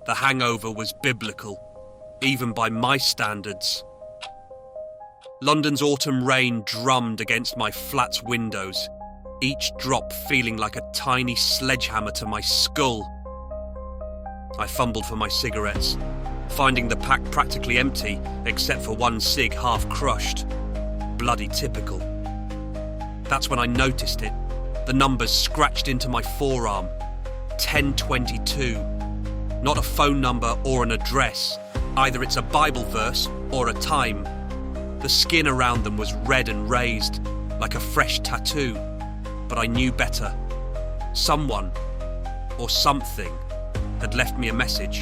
The hangover was biblical, even by my standards. London's autumn rain drummed against my flat's windows, each drop feeling like a tiny sledgehammer to my skull. I fumbled for my cigarettes, finding the pack practically empty except for one cig half crushed. Bloody typical. That's when I noticed it. The numbers scratched into my forearm. 1022. Not a phone number or an address. Either it's a Bible verse or a time. The skin around them was red and raised, like a fresh tattoo. But I knew better. Someone, or something, had left me a message.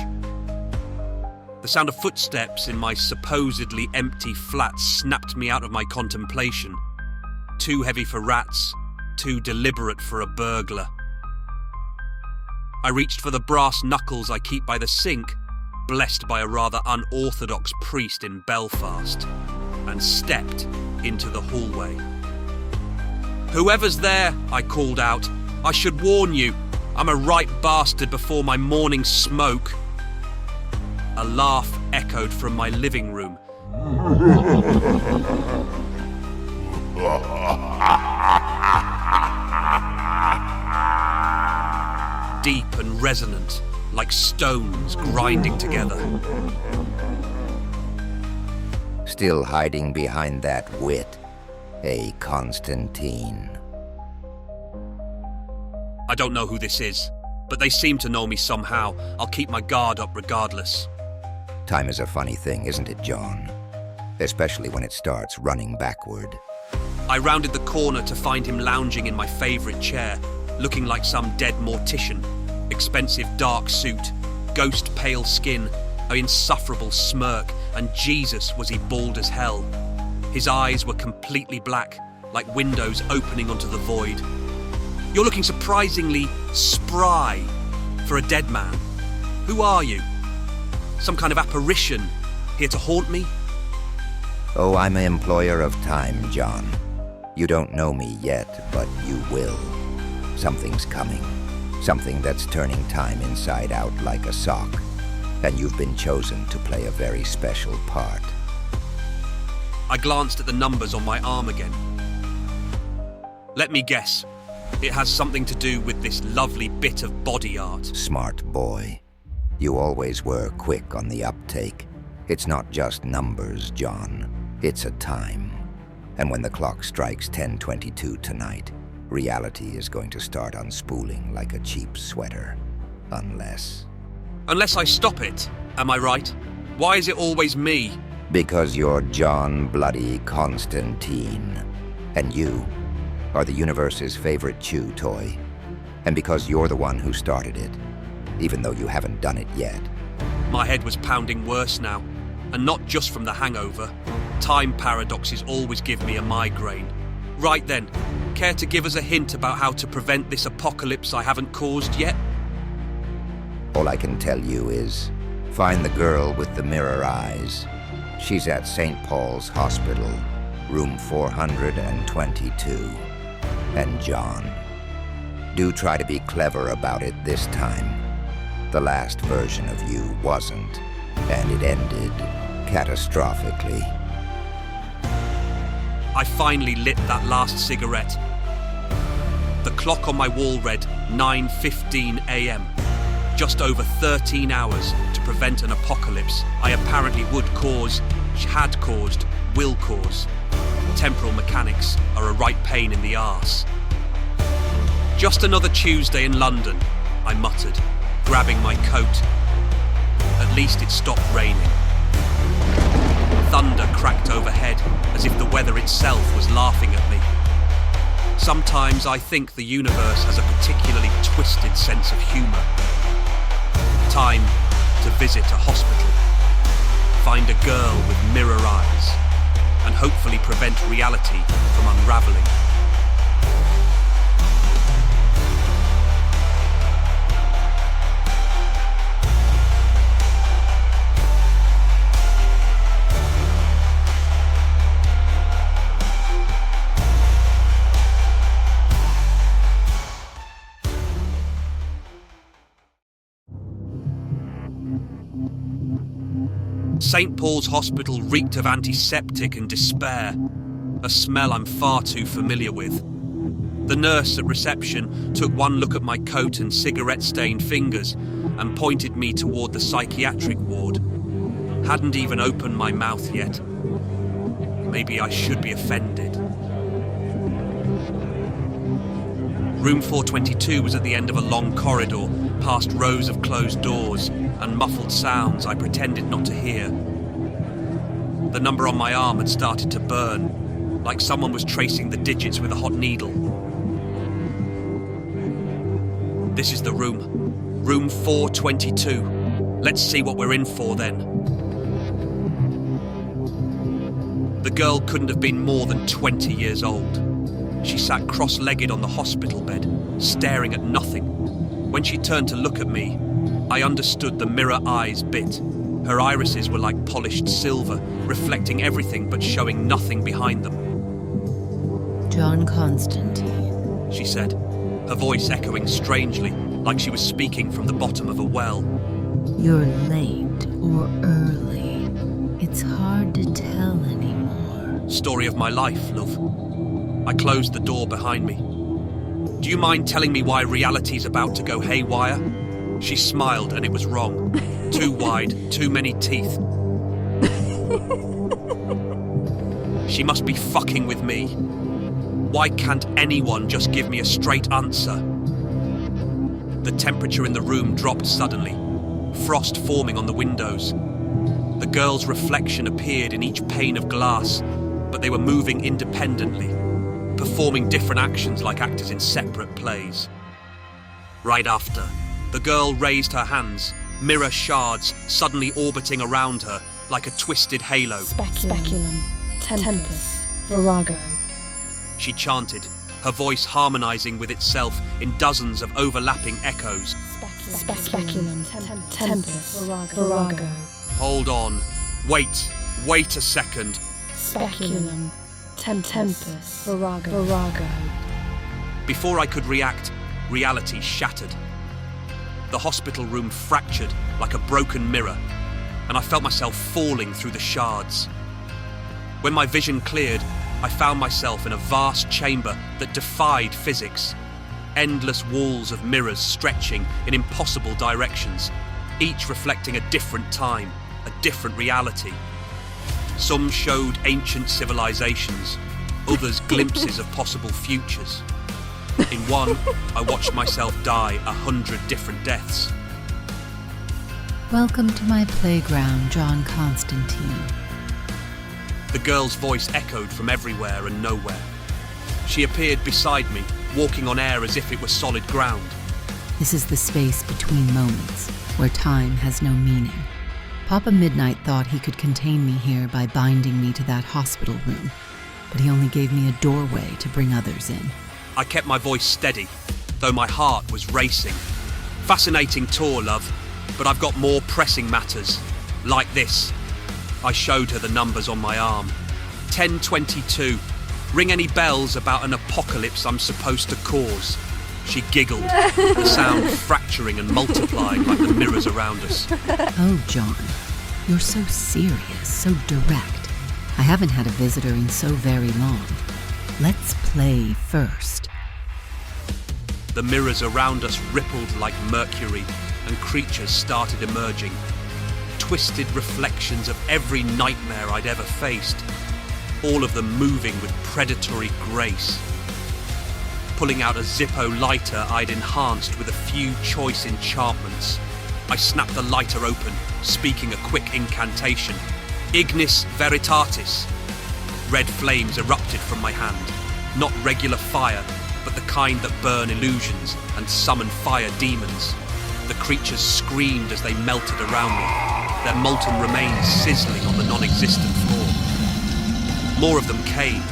The sound of footsteps in my supposedly empty flat snapped me out of my contemplation. Too heavy for rats, too deliberate for a burglar. I reached for the brass knuckles I keep by the sink, blessed by a rather unorthodox priest in Belfast, and stepped into the hallway. "Whoever's there," I called out, "I should warn you, I'm a right bastard before my morning smoke." A laugh echoed from my living room. Deep and resonant, like stones grinding together. Still hiding behind that wit, eh, Constantine? I don't know who this is, but they seem to know me somehow. I'll keep my guard up regardless. Time is a funny thing, isn't it, John? Especially when it starts running backward. I rounded the corner to find him lounging in my favourite chair, looking like some dead mortician. Expensive dark suit, ghost pale skin, an insufferable smirk, and Jesus was he bald as hell. His eyes were completely black, like windows opening onto the void. "You're looking surprisingly spry for a dead man. Who are you? Some kind of apparition here to haunt me?" Oh, I'm an employer of time, John. You don't know me yet, but you will. Something's coming. Something that's turning time inside out like a sock. And you've been chosen to play a very special part. I glanced at the numbers on my arm again. Let me guess. It has something to do with this lovely bit of body art. Smart boy. You always were quick on the uptake. It's not just numbers, John. It's a time. And when the clock strikes 10:22 tonight, reality is going to start unspooling like a cheap sweater. Unless I stop it, am I right? Why is it always me? Because you're John bloody Constantine. And you are the universe's favorite chew toy. And because you're the one who started it, even though you haven't done it yet. My head was pounding worse now, and not just from the hangover. Time paradoxes always give me a migraine. Right then, care to give us a hint about how to prevent this apocalypse I haven't caused yet? All I can tell you is, find the girl with the mirror eyes. She's at St. Paul's Hospital, room 422. And John, do try to be clever about it this time. The last version of you wasn't, and it ended catastrophically. I finally lit that last cigarette. The clock on my wall read 9:15 a.m. Just over 13 hours to prevent an apocalypse I apparently would cause, had caused, will cause. Temporal mechanics are a right pain in the arse. Just another Tuesday in London, I muttered, grabbing my coat. At least it stopped raining. Thunder cracked overhead as if the weather itself was laughing at me. Sometimes I think the universe has a particularly twisted sense of humour. Time to visit a hospital, find a girl with mirror eyes, and hopefully prevent reality from unravelling. St. Paul's Hospital reeked of antiseptic and despair, a smell I'm far too familiar with. The nurse at reception took one look at my coat and cigarette-stained fingers and pointed me toward the psychiatric ward. Hadn't even opened my mouth yet. Maybe I should be offended. Room 422 was at the end of a long corridor, past rows of closed doors and muffled sounds I pretended not to hear. The number on my arm had started to burn, like someone was tracing the digits with a hot needle. This is the room. Room 422. Let's see what we're in for then. The girl couldn't have been more than 20 years old. She sat cross-legged on the hospital bed, staring at nothing. When she turned to look at me, I understood the mirror eyes bit. Her irises were like polished silver, reflecting everything but showing nothing behind them. John Constantine, she said, her voice echoing strangely, like she was speaking from the bottom of a well. you're late or early. It's hard to tell anymore. Story of my life, love. I closed the door behind me. Do you mind telling me why reality's about to go haywire? She smiled and it was wrong. Too wide, too many teeth. She must be fucking with me. Why can't anyone just give me a straight answer? The temperature in the room dropped suddenly, frost forming on the windows. The girl's reflection appeared in each pane of glass, but they were moving independently, performing different actions like actors in separate plays. Right after, the girl raised her hands, mirror shards suddenly orbiting around her like a twisted halo. Speculum, tempest, virago. She chanted, her voice harmonizing with itself in dozens of overlapping echoes. Speculum, tempest, virago. Hold on. Wait a second. Speculum, tempest, virago. Before I could react, reality shattered. The hospital room fractured like a broken mirror, and I felt myself falling through the shards. When my vision cleared, I found myself in a vast chamber that defied physics. Endless walls of mirrors stretching in impossible directions, each reflecting a different time, a different reality. Some showed ancient civilizations, others glimpses of possible futures. In one, I watched myself die 100 different deaths. Welcome to my playground, John Constantine. The girl's voice echoed from everywhere and nowhere. She appeared beside me, walking on air as if it were solid ground. This is the space between moments, where time has no meaning. Papa Midnight thought he could contain me here by binding me to that hospital room, but he only gave me a doorway to bring others in. I kept my voice steady, though my heart was racing. Fascinating tour, love, but I've got more pressing matters, like this. I showed her the numbers on my arm. 1022. Ring any bells about an apocalypse I'm supposed to cause? She giggled, the sound fracturing and multiplying like the mirrors around us. Oh, John, you're so serious, so direct. I haven't had a visitor in so very long. Let's play first. The mirrors around us rippled like mercury, and creatures started emerging. Twisted reflections of every nightmare I'd ever faced, all of them moving with predatory grace. Pulling out a Zippo lighter I'd enhanced with a few choice enchantments, I snapped the lighter open, speaking a quick incantation. Ignis Veritatis. Red flames erupted from my hand, not regular fire, but the kind that burn illusions and summon fire demons. The creatures screamed as they melted around me, their molten remains sizzling on the non-existent floor. More of them came,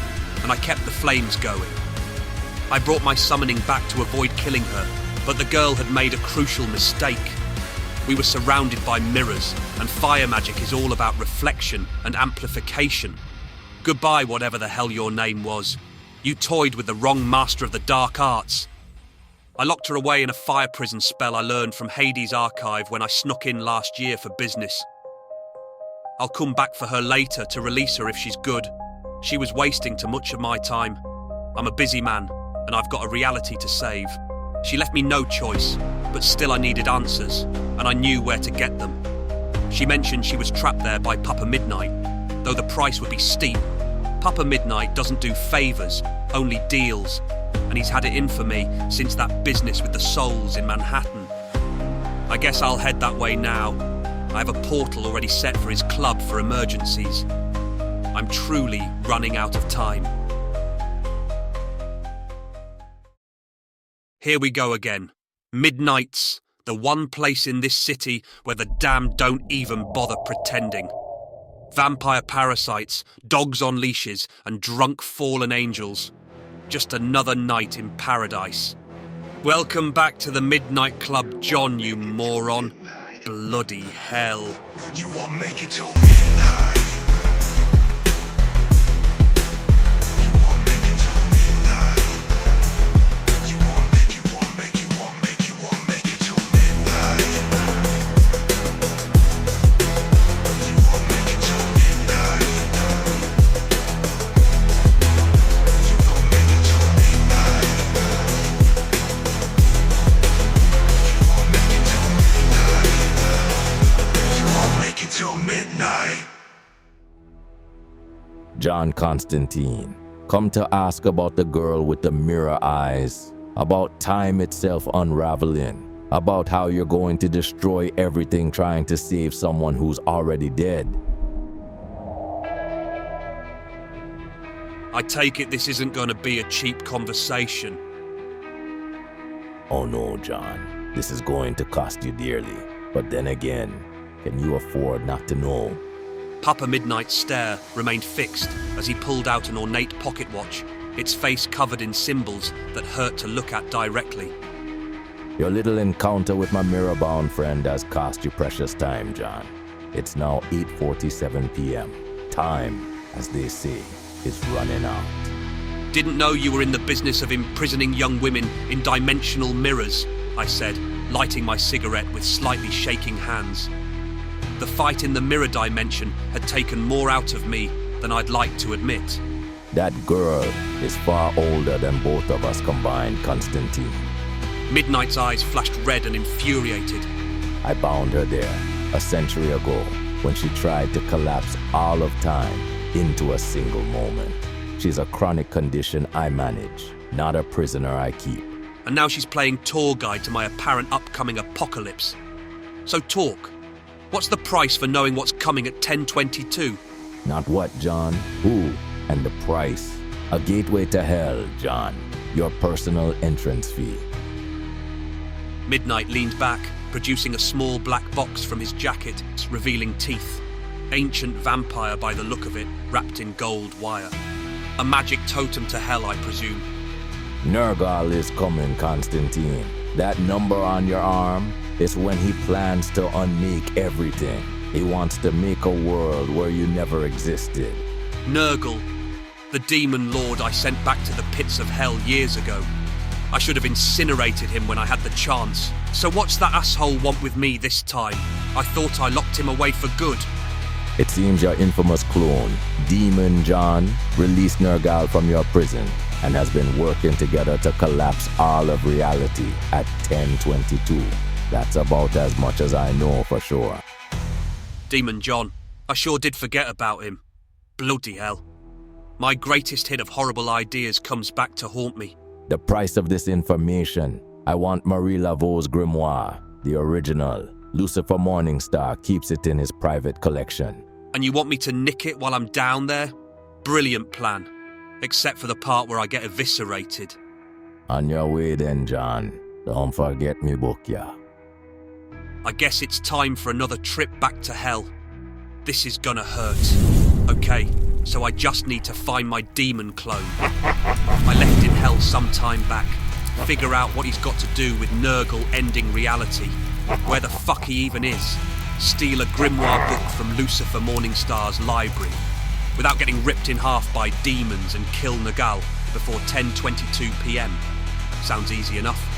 and I kept the flames going. I brought my summoning back to avoid killing her, but the girl had made a crucial mistake. We were surrounded by mirrors, and fire magic is all about reflection and amplification. Goodbye, whatever the hell your name was. You toyed with the wrong master of the dark arts. I locked her away in a fire prison spell I learned from Hades' archive when I snuck in last year for business. I'll come back for her later to release her if she's good. She was wasting too much of my time. I'm a busy man, and I've got a reality to save. She left me no choice, but still I needed answers, and I knew where to get them. She mentioned she was trapped there by Papa Midnight, though the price would be steep. Papa Midnight doesn't do favours, only deals, and he's had it in for me since that business with the souls in Manhattan. I guess I'll head that way now. I have a portal already set for his club for emergencies. I'm truly running out of time. Here we go again. Midnights, the one place in this city where the damned don't even bother pretending. Vampire parasites, dogs on leashes, and drunk fallen angels. Just another night in paradise. Welcome back to the Midnight Club, John, you moron. Bloody hell. You won't make it till midnight. John Constantine, come to ask about the girl with the mirror eyes, about time itself unraveling, about how you're going to destroy everything trying to save someone who's already dead. I take it this isn't going to be a cheap conversation. Oh no, John, this is going to cost you dearly. But then again, can you afford not to know? Papa Midnight's stare remained fixed as he pulled out an ornate pocket watch, its face covered in symbols that hurt to look at directly. Your little encounter with my mirror-bound friend has cost you precious time, John. It's now 8:47 p.m. Time, as they say, is running out. Didn't know you were in the business of imprisoning young women in dimensional mirrors, I said, lighting my cigarette with slightly shaking hands. The fight in the mirror dimension had taken more out of me than I'd like to admit. That girl is far older than both of us combined, Constantine. Midnight's eyes flashed red and infuriated. I bound her there a century ago when she tried to collapse all of time into a single moment. She's a chronic condition I manage, not a prisoner I keep. And now she's playing tour guide to my apparent upcoming apocalypse. So talk. What's the price for knowing what's coming at 10:22? Not what, John, who, and the price. A gateway to hell, John. Your personal entrance fee. Midnight leaned back, producing a small black box from his jacket, revealing teeth. Ancient vampire by the look of it, wrapped in gold wire. A magic totem to hell, I presume. Nergal is coming, Constantine. That number on your arm is when he plans to unmake everything. He wants to make a world where you never existed. Nurgle, the demon lord I sent back to the pits of hell years ago. I should have incinerated him when I had the chance. So what's that asshole want with me this time? I thought I locked him away for good. It seems your infamous clone, Demon John, released Nergal from your prison and has been working together to collapse all of reality at 10:22. That's about as much as I know for sure. Demon John, I sure did forget about him. Bloody hell. My greatest hit of horrible ideas comes back to haunt me. The price of this information, I want Marie Laveau's grimoire, the original. Lucifer Morningstar keeps it in his private collection. And you want me to nick it while I'm down there? Brilliant plan. Except for the part where I get eviscerated. On your way then, John. Don't forget me book ya. I guess it's time for another trip back to hell. This is gonna hurt. Okay, so I just need to find my demon clone. I left in hell some time back. Figure out what he's got to do with Nurgle ending reality. Where the fuck he even is. Steal a grimoire book from Lucifer Morningstar's library. Without getting ripped in half by demons and kill Nergal before 10:22 p.m. Sounds easy enough.